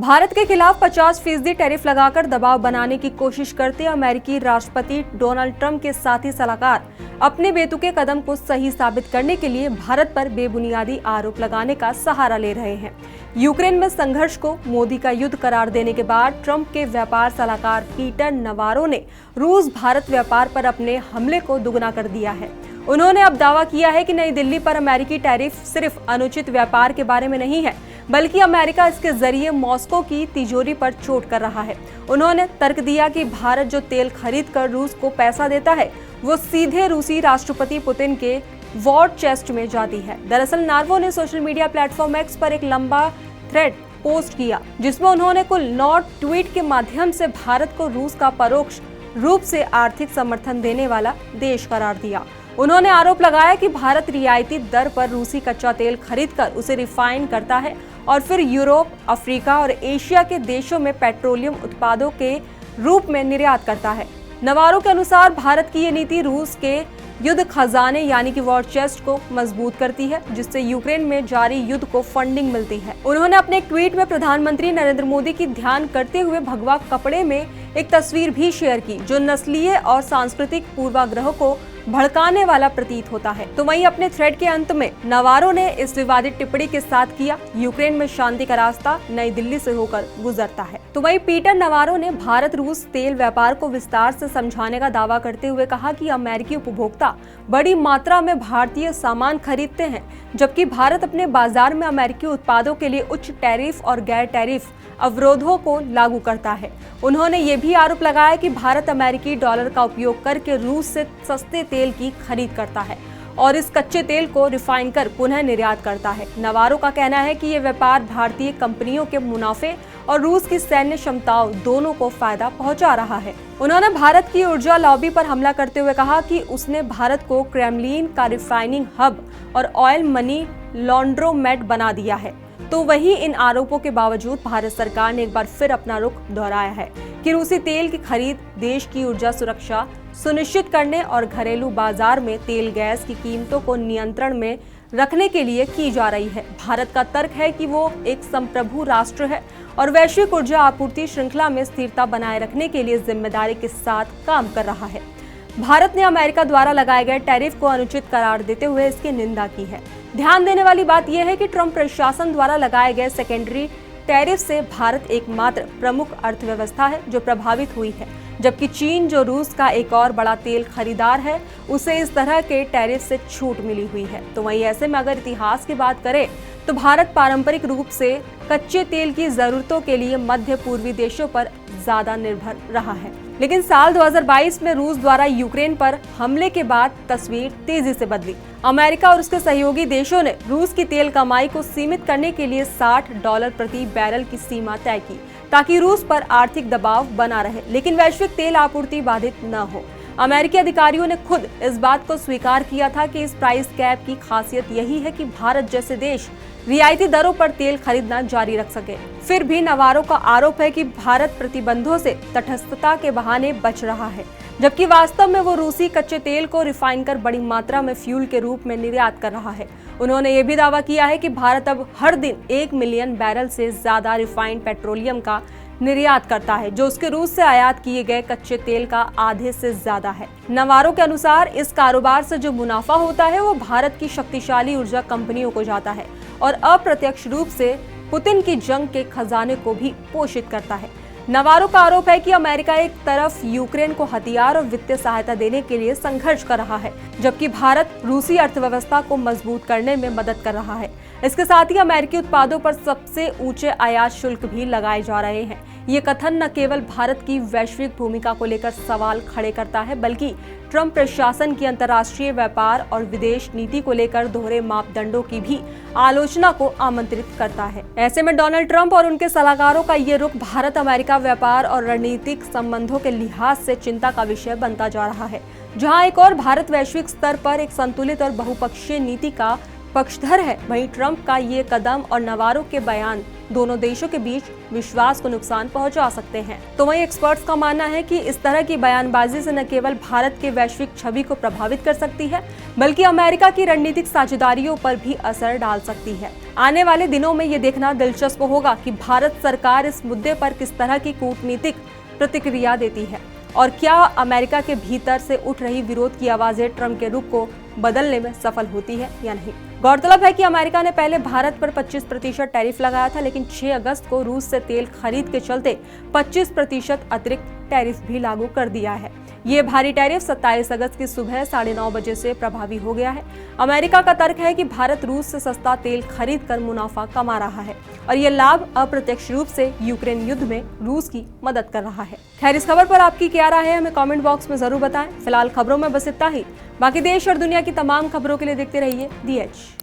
भारत के खिलाफ 50% टैरिफ लगाकर दबाव बनाने की कोशिश करते अमेरिकी राष्ट्रपति डोनाल्ड ट्रंप के साथी सलाहकार अपने बेतुके कदम को सही साबित करने के लिए भारत पर बेबुनियादी आरोप लगाने का सहारा ले रहे हैं। यूक्रेन में संघर्ष को मोदी का युद्ध करार देने के बाद ट्रंप के व्यापार सलाहकार पीटर नवारो ने रूस भारत व्यापार पर अपने हमले को दुगना कर दिया है। उन्होंने अब दावा किया है कि नई दिल्ली पर अमेरिकी टैरिफ सिर्फ अनुचित व्यापार के बारे में नहीं है, बल्कि अमेरिका इसके जरिए मॉस्को की तिजोरी पर चोट कर रहा है। उन्होंने तर्क दिया कि भारत जो तेल खरीद कर रूस को पैसा देता है, वो सीधे रूसी राष्ट्रपति पुतिन के वॉर चेस्ट में जाती है। दरअसल नार्वो ने सोशल मीडिया प्लेटफॉर्म एक्स पर एक लंबा थ्रेड पोस्ट किया, जिसमें उन्होंने कुल 9 ट्वीट के माध्यम से भारत को रूस का परोक्ष रूप से आर्थिक समर्थन देने वाला देश करार दिया। उन्होंने आरोप लगाया कि भारत रियायती दर पर रूसी कच्चा तेल खरीदकर उसे रिफाइन करता है और फिर यूरोप, अफ्रीका और एशिया के देशों में पेट्रोलियम उत्पादों के रूप में निर्यात करता है। नवारो के अनुसार भारत की ये नीति रूस के युद्ध खजाने यानी कि वॉर चेस्ट को मजबूत करती है, जिससे यूक्रेन में जारी युद्ध को फंडिंग मिलती है। उन्होंने अपने एक ट्वीट में प्रधानमंत्री नरेंद्र मोदी की ध्यान करते हुए भगवा कपड़े में एक तस्वीर भी शेयर की, जो नस्लीय और सांस्कृतिक पूर्वाग्रह को भड़काने वाला प्रतीत होता है। तो वहीं अपने थ्रेड के अंत में नवारो ने इस विवादित टिप्पणी के साथ किया, यूक्रेन में शांति का रास्ता नई दिल्ली से होकर गुजरता है। तो वहीं पीटर नवारो ने भारत रूस तेल व्यापार को विस्तार से समझाने का दावा करते हुए कहा कि अमेरिकी उपभोक्ता बड़ी मात्रा में भारतीय सामान खरीदते हैं, जबकि भारत अपने बाजार में अमेरिकी उत्पादों के लिए उच्च टैरिफ और गैर टैरिफ अवरोधों को लागू करता है। उन्होंने ये भी आरोप लगाया कि भारत अमेरिकी डॉलर का उपयोग करके रूस से सस्ते तेल की खरीद करता है और इस कच्चे तेल को रिफाइन कर पुनः निर्यात करता है। नवारो का कहना है कि ये व्यापार भारतीय कंपनियों के मुनाफे और रूस की सैन्य क्षमताओं दोनों को फायदा पहुंचा रहा है। उन्होंने भारत की ऊर्जा लॉबी पर हमला करते हुए कहा कि उसने भारत को क्रेमलिन का रिफाइनिंग हब और ऑयल मनी लॉन्ड्रोमेट बना दिया है। तो वहीं इन आरोपों के बावजूद भारत सरकार ने एक बार फिर अपना रुख दोहराया है कि रूसी तेल की खरीद देश की ऊर्जा सुरक्षा सुनिश्चित करने और घरेलू बाजार में तेल गैस की कीमतों को नियंत्रण में रखने के लिए की जा रही है। भारत का तर्क है कि वो एक संप्रभु राष्ट्र है और वैश्विक ऊर्जा आपूर्ति श्रृंखला में स्थिरता बनाए रखने के लिए जिम्मेदारी के साथ काम कर रहा है। भारत ने अमेरिका द्वारा लगाए गए टैरिफ को अनुचित करार देते हुए इसकी निंदा की है। ध्यान देने वाली बात यह है कि ट्रंप प्रशासन द्वारा लगाए गए सेकेंडरी टैरिफ से भारत एकमात्र प्रमुख अर्थव्यवस्था है जो प्रभावित हुई है, जबकि चीन, जो रूस का एक और बड़ा तेल खरीदार है, उसे इस तरह के टैरिफ से छूट मिली हुई है। तो वहीं ऐसे में अगर इतिहास की बात करें तो भारत पारंपरिक रूप से कच्चे तेल की जरूरतों के लिए मध्य पूर्वी देशों पर ज्यादा निर्भर रहा है। लेकिन साल 2022 में रूस द्वारा यूक्रेन पर हमले के बाद तस्वीर तेजी से बदली। अमेरिका और उसके सहयोगी देशों ने रूस की तेल कमाई को सीमित करने के लिए $60 प्रति बैरल की सीमा तय की, ताकि रूस पर आर्थिक दबाव बना रहे, लेकिन वैश्विक तेल आपूर्ति बाधित न हो। अमेरिकी अधिकारियों ने खुद इस बात को स्वीकार किया था कि इस प्राइस कैप की खासियत यही है कि भारत जैसे देश रियायती दरों पर तेल खरीदना जारी रख सके। फिर भी नवारो का आरोप है कि भारत प्रतिबंधों से तटस्थता के बहाने बच रहा है, जबकि वास्तव में वो रूसी कच्चे तेल को रिफाइन कर बड़ी मात्रा में फ्यूल के रूप में निर्यात कर रहा है। उन्होंने ये भी दावा किया है कि भारत अब हर दिन 1 मिलियन बैरल से ज्यादा रिफाइंड पेट्रोलियम का निर्यात करता है, जो उसके रूस से आयात किए गए कच्चे तेल का आधे से ज्यादा है। नवारो के अनुसार इस कारोबार से जो मुनाफा होता है वो भारत की शक्तिशाली ऊर्जा कंपनियों को जाता है और अप्रत्यक्ष रूप से पुतिन की जंग के खजाने को भी पोषित करता है। नवारो का आरोप है कि अमेरिका एक तरफ यूक्रेन को हथियार और वित्तीय सहायता देने के लिए संघर्ष कर रहा है, जबकि भारत रूसी अर्थव्यवस्था को मजबूत करने में मदद कर रहा है। इसके साथ ही अमेरिकी उत्पादों पर सबसे ऊंचे आयात शुल्क भी लगाए जा रहे हैं। ये कथन न केवल भारत की वैश्विक भूमिका को लेकर सवाल खड़े करता है, बल्कि ट्रंप प्रशासन की अंतर्राष्ट्रीय व्यापार और विदेश नीति को लेकर दोहरे मापदंडों की भी आलोचना को आमंत्रित करता है। ऐसे में डोनाल्ड ट्रंप और उनके सलाहकारों का ये रुख भारत अमेरिका व्यापार और रणनीतिक संबंधों के लिहाज से चिंता का विषय बनता जा रहा है। जहां एक और भारत वैश्विक स्तर पर एक संतुलित और बहुपक्षीय नीति का पक्षधर है, वहीं ट्रंप का ये कदम और नवारो के बयान दोनों देशों के बीच विश्वास को नुकसान पहुंचा सकते हैं। तो वहीं एक्सपर्ट्स का मानना है कि इस तरह की बयानबाजी से न केवल भारत के वैश्विक छवि को प्रभावित कर सकती है, बल्कि अमेरिका की रणनीतिक साझेदारियों पर भी असर डाल सकती है। आने वाले दिनों में ये देखना दिलचस्प होगा कि भारत सरकार इस मुद्दे पर किस तरह की कूटनीतिक प्रतिक्रिया देती है और क्या अमेरिका के भीतर से उठ रही विरोध की आवाजें ट्रंप के रुख को बदलने में सफल होती है या नहीं। गौरतलब है कि अमेरिका ने पहले भारत पर 25% टैरिफ लगाया था, लेकिन 6 अगस्त को रूस से तेल खरीद के चलते 25% अतिरिक्त टैरिफ भी लागू कर दिया है। ये भारी टैरिफ 27 अगस्त की सुबह 9:30 बजे से प्रभावी हो गया है। अमेरिका का तर्क है कि भारत रूस से सस्ता तेल खरीद कर मुनाफा कमा रहा है और ये लाभ अप्रत्यक्ष रूप से यूक्रेन युद्ध में रूस की मदद कर रहा है। खैर, इस खबर पर आपकी क्या राय है हमें कमेंट बॉक्स में जरूर बताएं। फिलहाल खबरों में बस इतना ही। बाकी देश और दुनिया की तमाम खबरों के लिए देखते रहिए दी एज।